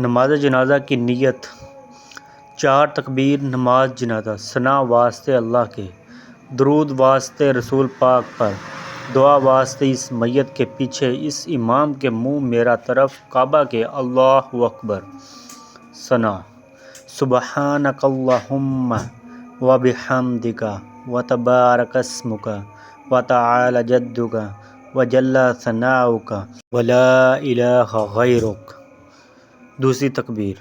نماز جنازہ کی نیت۔ 4 تکبیر نماز جنازہ۔ ثنا واسطے اللہ کے، درود واسطے رسول پاک پر، دعا واسطے اس میت کے پیچھے، اس امام کے منہ میرا طرف، کعبہ کے۔ اللہ اکبر۔ ثنا۔ سبحانک اللہم وبحمدک وتبارک اسمک وتعالی جدک وجل ثناؤک ولا الہ غیرک۔ دوسری تکبیر۔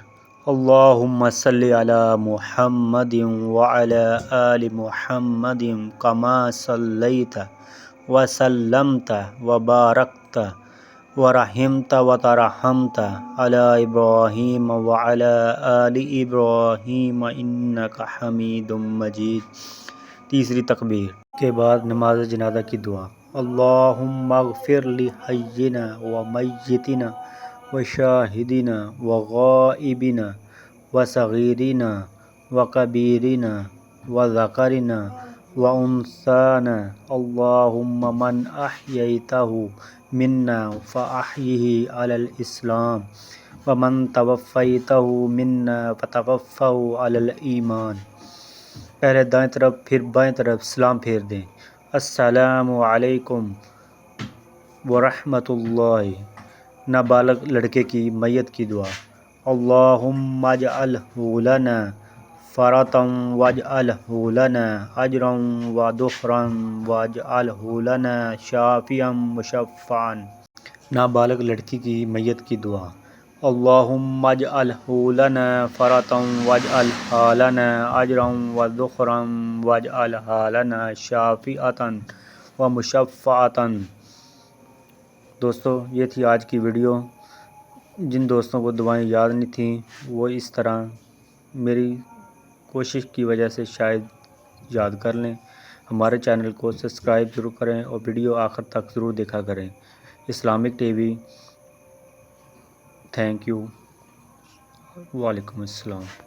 اللہم صلی علی محمد وعلی آل محمد کما صلیت وسلمت وبارکت ورحمت وترحمت علی ابراہیم وعلی آل ابراہیم انک حمید مجید۔ تیسری تکبیر کے بعد نماز جنازہ کی دعا۔ اللہم اغفر لحینا ومیتنا وشاہدنا وغائبنا وصغیرنا وکبیرنا وذکرنا وانثانا، اللہم من احییتہ منا فاحیہ علی الاسلام ومن توفیتہ منا فتوفہ علی الایمان۔ پہلے دائیں طرف پھر بائیں طرف سلام پھیر دیں۔ السلام علیکم ورحمۃ اللہ۔ نابالغ لڑکے کی میت کی دعا۔ اللہم اجعلہ لنا فرطا واجعلہ لنا اجرا ودخرا واجعلہ لنا شافعا مشفعا۔ نابالغ لڑکی کی میت کی دعا۔ اللہم اجعلہ لنا فرطا واجعلہ لنا اجرا وذخرا واجعلہ لنا شافعا ومشفعا۔ دوستو یہ تھی آج کی ویڈیو۔ جن دوستوں کو دعائیں یاد نہیں تھیں وہ اس طرح میری کوشش کی وجہ سے شاید یاد کر لیں۔ ہمارے چینل کو سبسکرائب ضرور کریں اور ویڈیو آخر تک ضرور دیکھا کریں۔ Islamic T V, thank you. وعلیکم السلام۔